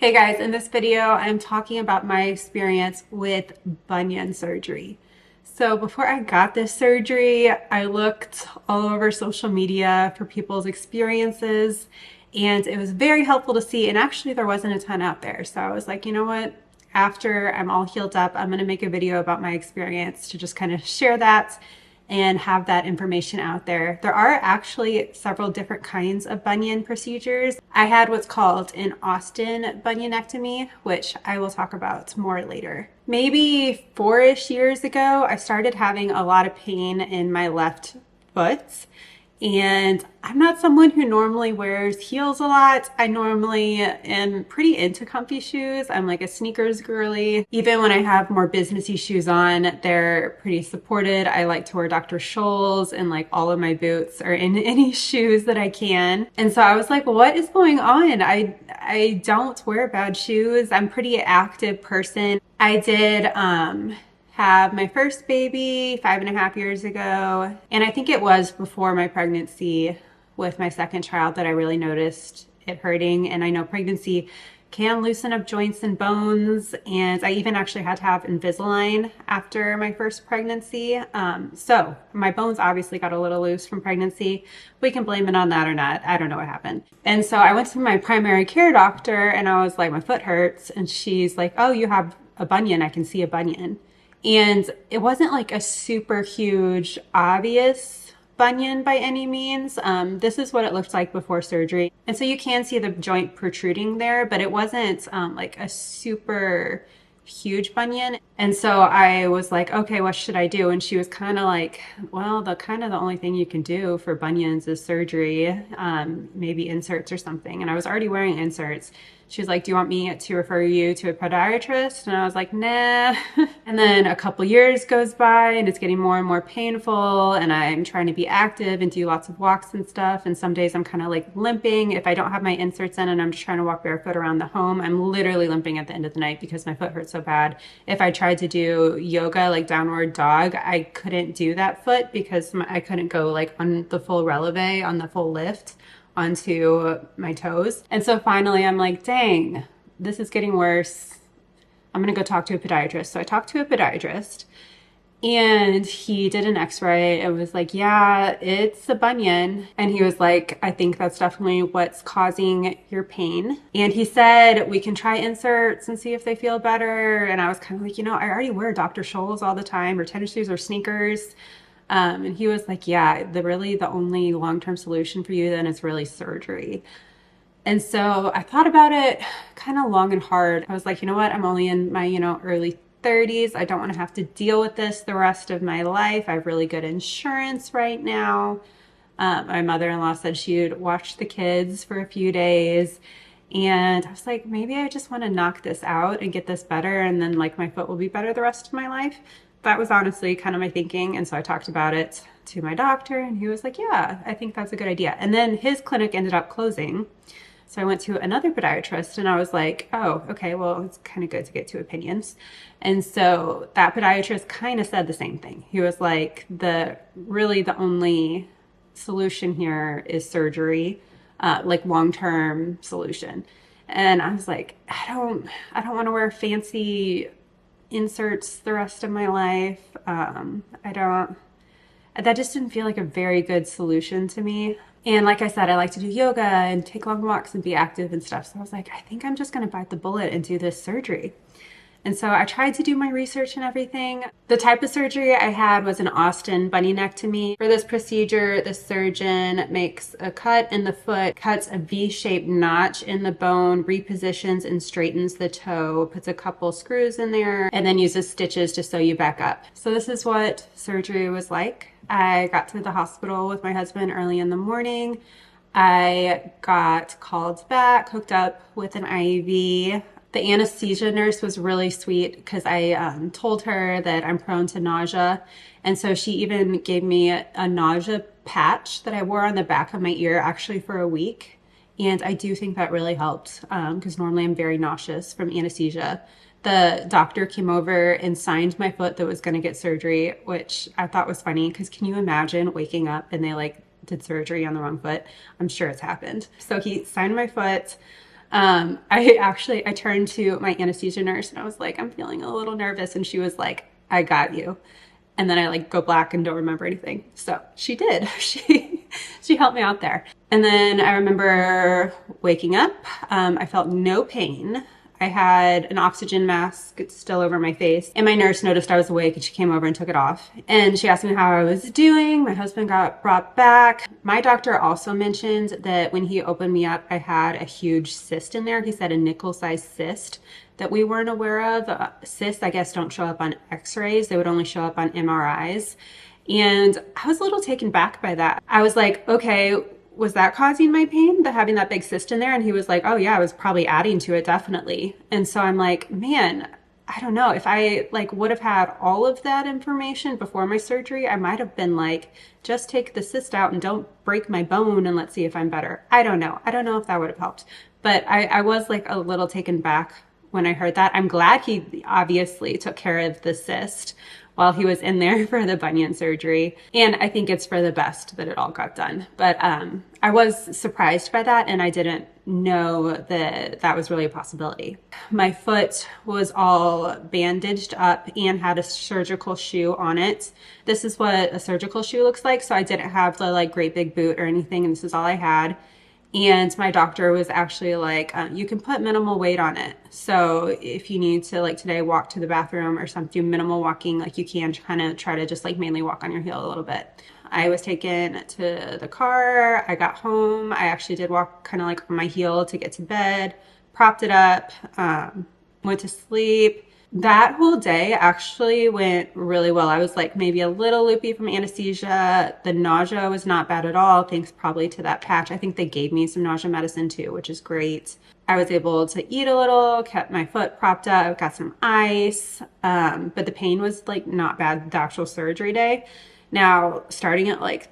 Hey guys, in this video, I'm talking about my experience with bunion surgery. So before I got this surgery, I looked all over social media for people's experiences, and it was very helpful to see, and actually there wasn't a ton out there. So I was like, you know what? After I'm all healed up, I'm gonna make a video about my experience to just kind of share that and have that information out there. There are actually several different kinds of bunion procedures. I had what's called an Austin Bunionectomy, which I will talk about more later. Maybe 4-ish years ago, I started having a lot of pain in my left foot. And I'm not someone who normally wears heels a lot. I normally am pretty into comfy shoes. I'm like a sneakers girly. Even when I have more businessy shoes on, they're pretty supported. I like to wear Dr. Scholl's, and like all of my boots are in any shoes that I can. And so I was like, what is going on? I don't wear bad shoes. I'm a pretty active person. I did have my first baby 5.5 years ago. And I think it was before my pregnancy with my second child that I really noticed it hurting. And I know pregnancy can loosen up joints and bones. And I even actually had to have Invisalign after my first pregnancy. So my bones obviously got a little loose from pregnancy. We can blame it on that or not. I don't know what happened. And so I went to my primary care doctor and I was like, my foot hurts. And she's like, oh, you have a bunion. I can see a bunion. And it wasn't like a super huge, obvious bunion by any means. This is what it looked like before surgery. And so you can see the joint protruding there, but it wasn't like a super huge bunion. And so I was like, okay, what should I do? And she was kind of like, well, the only thing you can do for bunions is surgery, maybe inserts or something. And I was already wearing inserts. She was like, do you want me to refer you to a podiatrist? And I was like, nah. And then a couple years goes by and it's getting more and more painful and I'm trying to be active and do lots of walks and stuff. And some days I'm kind of like limping. If I don't have my inserts in and I'm just trying to walk barefoot around the home, I'm literally limping at the end of the night because my foot hurts so bad. If I tried to do yoga, like downward dog, I couldn't do that foot because I couldn't go like on the full releve, on the full lift onto my toes. And so finally I'm like, dang, this is getting worse. I'm gonna go talk to a podiatrist. So I talked to a podiatrist and he did an x-ray. It was like, yeah, it's a bunion. And he was like, I think that's definitely what's causing your pain. And he said, we can try inserts and see if they feel better. And I was kind of like, I already wear Dr. Scholl's all the time, or tennis shoes or sneakers. And he was like, yeah, the only long-term solution for you then is really surgery. And so I thought about it kind of long and hard. I was like, you know what? I'm only in my, early 30s. I don't want to have to deal with this the rest of my life. I have really good insurance right now. My mother-in-law said she would watch the kids for a few days. And I was like, maybe I just want to knock this out and get this better. And then like my foot will be better the rest of my life. That was honestly kind of my thinking. And so I talked about it to my doctor and he was like, yeah, I think that's a good idea. And then his clinic ended up closing. So I went to another podiatrist and I was like, oh, okay, well, it's kind of good to get two opinions. And so that podiatrist kind of said the same thing. He was like, the only solution here is surgery, like long-term solution. And I was like, I don't want to wear fancy inserts the rest of my life. That just didn't feel like a very good solution to me. And like I said, I like to do yoga and take long walks and be active and stuff. So I was like, I think I'm just going to bite the bullet and do this surgery. And so I tried to do my research and everything. The type of surgery I had was an Austin Bunionectomy. For this procedure, the surgeon makes a cut in the foot, cuts a V-shaped notch in the bone, repositions and straightens the toe, puts a couple screws in there, and then uses stitches to sew you back up. So this is what surgery was like. I got to the hospital with my husband early in the morning. I got called back, hooked up with an IV. The anesthesia nurse was really sweet because I told her that I'm prone to nausea. And so she even gave me a nausea patch that I wore on the back of my ear actually for a week. And I do think that really helped because normally I'm very nauseous from anesthesia. The doctor came over and signed my foot that was going to get surgery, which I thought was funny because can you imagine waking up and they like did surgery on the wrong foot? I'm sure it's happened. So he signed my foot. I turned to my anesthesia nurse and I was like, I'm feeling a little nervous. And she was like, I got you. And then I like go black and don't remember anything. So she did. She helped me out there. And then I remember waking up. I felt no pain. I had an oxygen mask still over my face, and my nurse noticed I was awake and she came over and took it off. And she asked me how I was doing. My husband got brought back. My doctor also mentioned that when he opened me up, I had a huge cyst in there. He said a nickel-sized cyst that we weren't aware of. Cysts, I guess, don't show up on x-rays. They would only show up on MRIs. And I was a little taken back by that. I was like, okay, was that causing my pain, having that big cyst in there? And he was like, oh yeah, I was probably adding to it, definitely. And so I'm like, man, I don't know, if I like would have had all of that information before my surgery, I might have been like, just take the cyst out and don't break my bone and let's see if I'm better. I don't know. I don't know if that would have helped. But I was like a little taken back when I heard that. I'm glad he obviously took care of the cyst while he was in there for the bunion surgery. And I think it's for the best that it all got done. But I was surprised by that, and I didn't know that that was really a possibility. My foot was all bandaged up and had a surgical shoe on it. This is what a surgical shoe looks like. So I didn't have the like great big boot or anything, and this is all I had. And my doctor was actually like, you can put minimal weight on it. So if you need to, like today, walk to the bathroom or something, do minimal walking, like you can kind of try to just like mainly walk on your heel a little bit. I was taken to the car. I got home. I actually did walk kind of like on my heel to get to bed, propped it up, went to sleep. That whole day actually went really well. I was like maybe a little loopy from anesthesia. The nausea was not bad at all, thanks probably to that patch. I think they gave me some nausea medicine too, which is great. I was able to eat a little, kept my foot propped up, got some ice, but the pain was like not bad the actual surgery day. Now, starting at like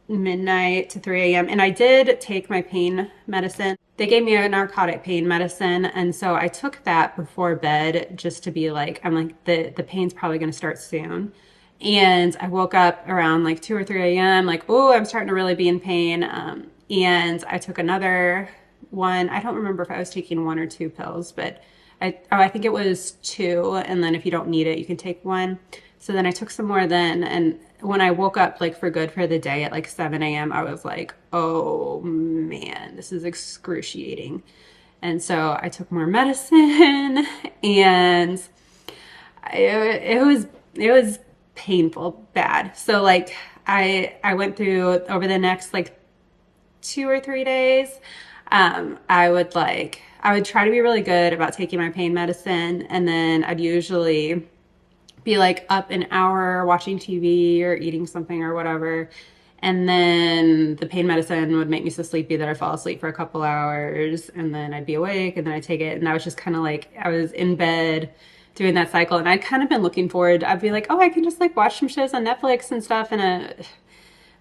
midnight to 3 a.m. and I did take my pain medicine. They gave me a narcotic pain medicine, and so I took that before bed just to be like, I'm like, the pain's probably going to start soon. And I woke up around like 2 or 3 a.m. like, oh, I'm starting to really be in pain. And I took another one. I don't remember if I was taking 1 or 2 pills, but I think it was 2. And then if you don't need it, you can take 1. So then I took some more then, and when I woke up like for good for the day at like 7 a.m., I was like, oh man, this is excruciating. And so I took more medicine and it was painful, bad. So like I went through over the next like 2 or 3 days, I would try to be really good about taking my pain medicine, and then I'd usually be like up an hour watching TV or eating something or whatever. And then the pain medicine would make me so sleepy that I fall asleep for a couple hours, and then I'd be awake and then I'd take it. And I was just kind of like, I was in bed doing that cycle, and I'd kind of been looking forward. I'd be like, oh, I can just like watch some shows on Netflix and stuff. And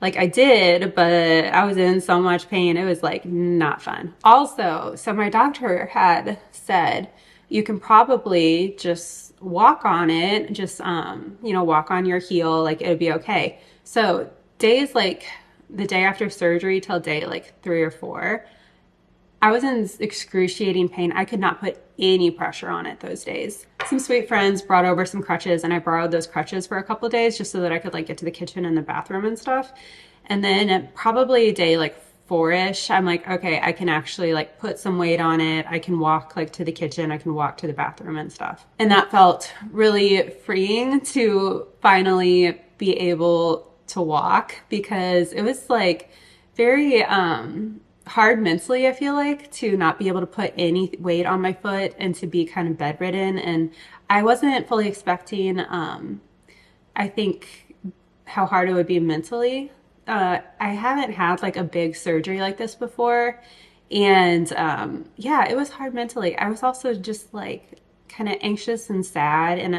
like I did, but I was in so much pain. It was like not fun. Also, so my doctor had said, you can probably just walk on it, just, walk on your heel, like it would be okay. So days like the day after surgery till day like 3 or 4, I was in excruciating pain. I could not put any pressure on it those days. Some sweet friends brought over some crutches, and I borrowed those crutches for a couple of days just so that I could like get to the kitchen and the bathroom and stuff. And then at probably day like 4-ish, I'm like, okay, I can actually like put some weight on it. I can walk like to the kitchen. I can walk to the bathroom and stuff. And that felt really freeing to finally be able to walk, because it was like very hard mentally, I feel like, to not be able to put any weight on my foot and to be kind of bedridden. And I wasn't fully expecting, I think, how hard it would be mentally. I haven't had like a big surgery like this before. And yeah, it was hard mentally. I was also just like kind of anxious and sad, and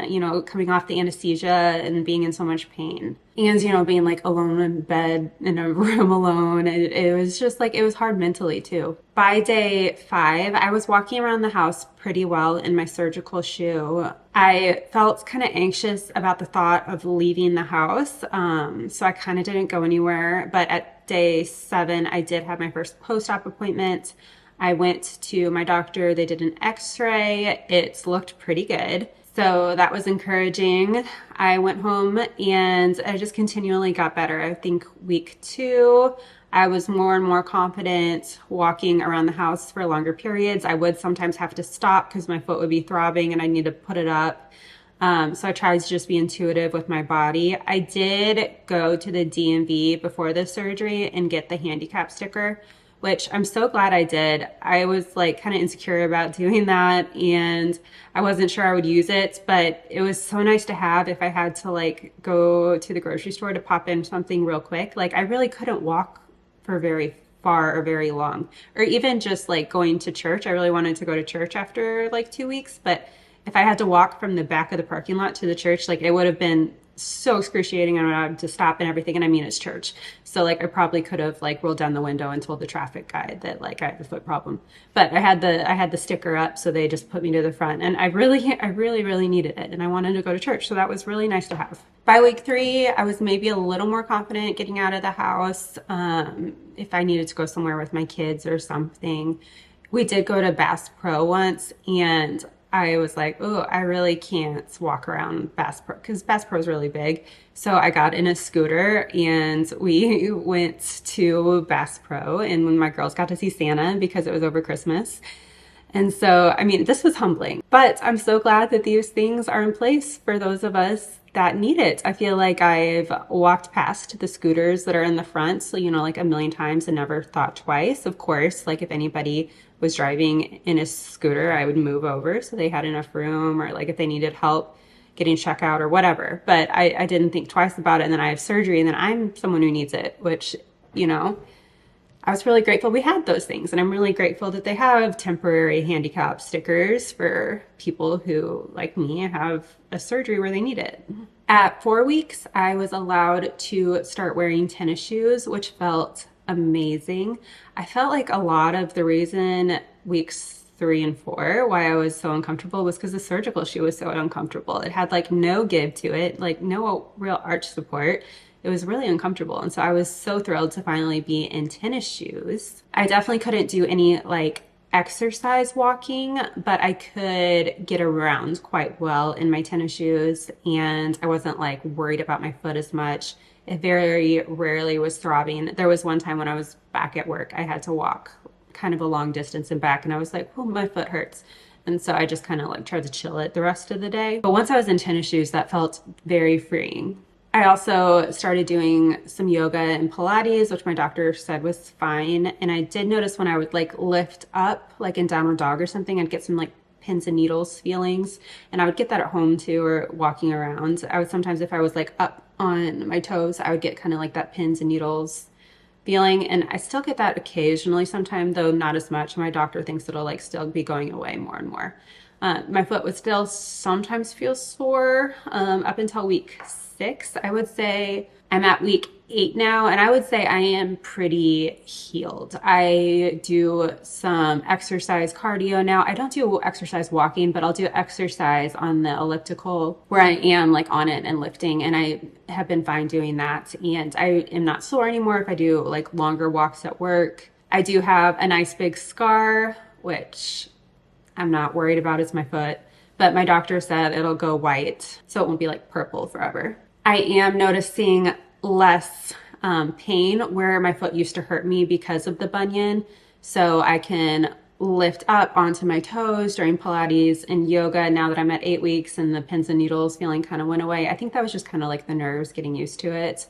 coming off the anesthesia and being in so much pain, and being like alone in bed in a room alone. It was just like, it was hard mentally too. By day 5, I was walking around the house pretty well in my surgical shoe. I felt kind of anxious about the thought of leaving the house, so I kind of didn't go anywhere. But at day 7, I did have my first post-op appointment. I went to my doctor, they did an x-ray, it looked pretty good. So that was encouraging. I went home and I just continually got better. I think week 2, I was more and more confident walking around the house for longer periods. I would sometimes have to stop because my foot would be throbbing and I need to put it up. So I tried to just be intuitive with my body. I did go to the DMV before the surgery and get the handicap sticker, which I'm so glad I did. I was like kind of insecure about doing that and I wasn't sure I would use it, but it was so nice to have if I had to like go to the grocery store to pop in something real quick. Like I really couldn't walk for very far or very long, or even just like going to church. I really wanted to go to church after like 2 weeks, but if I had to walk from the back of the parking lot to the church, like it would have been so excruciating and I would have to stop and everything. And I mean, it's church. So like I probably could have like rolled down the window and told the traffic guy that like I have a foot problem. But I had the sticker up, so they just put me to the front. And I really needed it. And I wanted to go to church. So that was really nice to have. By week 3, I was maybe a little more confident getting out of the house. If I needed to go somewhere with my kids or something. We did go to Bass Pro once and I was like, oh, I really can't walk around Bass Pro because Bass Pro is really big. So I got in a scooter and we went to Bass Pro, and when my girls got to see Santa because it was over Christmas. And so, I mean, this was humbling, but I'm so glad that these things are in place for those of us that need it. I feel like I've walked past the scooters that are in the front, so, you know, like a million times and never thought twice. Of course, like if anybody was driving in a scooter, I would move over so they had enough room, or like if they needed help getting checkout or whatever. But I didn't think twice about it. And then I have surgery and then I'm someone who needs it, which, you know, I was really grateful we had those things. And I'm really grateful that they have temporary handicap stickers for people who, like me, have a surgery where they need it. At 4 weeks, I was allowed to start wearing tennis shoes, which felt amazing. I felt like a lot of the reason weeks 3 and 4 why I was so uncomfortable was because the surgical shoe was so uncomfortable. It had like no give to it, like no real arch support. It was really uncomfortable. And so I was so thrilled to finally be in tennis shoes. I definitely couldn't do any like exercise walking, but I could get around quite well in my tennis shoes. And I wasn't like worried about my foot as much. It very rarely was throbbing. There was one time when I was back at work, I had to walk kind of a long distance and back, and I was like, oh, my foot hurts. And so I just kind of like tried to chill it the rest of the day. But once I was in tennis shoes, that felt very freeing. I also started doing some yoga and Pilates, which my doctor said was fine. And I did notice when I would like lift up, like in downward dog or something, I'd get some like pins and needles feelings. And I would get that at home too, or walking around. I would sometimes, if I was like up on my toes, I would get kind of like that pins and needles feeling. And I still get that occasionally sometime, though not as much. My doctor thinks it'll like still be going away more and more. My foot would still sometimes feel sore up until week 6. I would say I'm at week 8 now, and I would say I am pretty healed. I do some exercise cardio now. I don't do exercise walking, but I'll do exercise on the elliptical where I am like on it and lifting, and I have been fine doing that. And I am not sore anymore if I do like longer walks at work. I do have a nice big scar, which I'm not worried about. It's my foot, but my doctor said it'll go white, so it won't be like purple forever. I am noticing less pain where my foot used to hurt me because of the bunion. So I can lift up onto my toes during Pilates and yoga now that I'm at 8 weeks and the pins and needles feeling kind of went away. I think that was just kind of like the nerves getting used to it.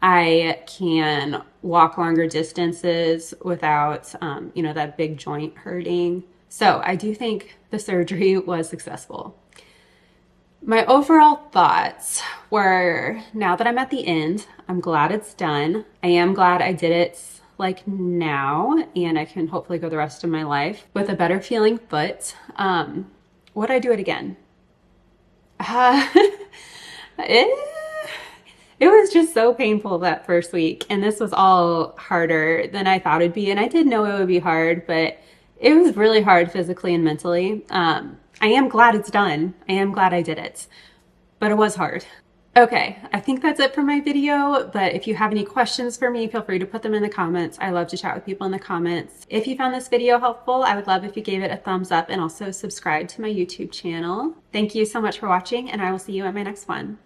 I can walk longer distances without, you know, that big joint hurting. So I do think the surgery was successful. My overall thoughts were, now that I'm at the end, I'm glad it's done. I am glad I did it like now, and I can hopefully go the rest of my life with a better feeling foot. Would I do it again? It was just so painful that first week, and this was all harder than I thought it'd be. And I did know it would be hard, but it was really hard physically and mentally. I am glad it's done. I am glad I did it, but it was hard. Okay, I think that's it for my video, but if you have any questions for me, feel free to put them in the comments. I love to chat with people in the comments. If you found this video helpful, I would love if you gave it a thumbs up and also subscribe to my YouTube channel. Thank you so much for watching, and I will see you at my next one.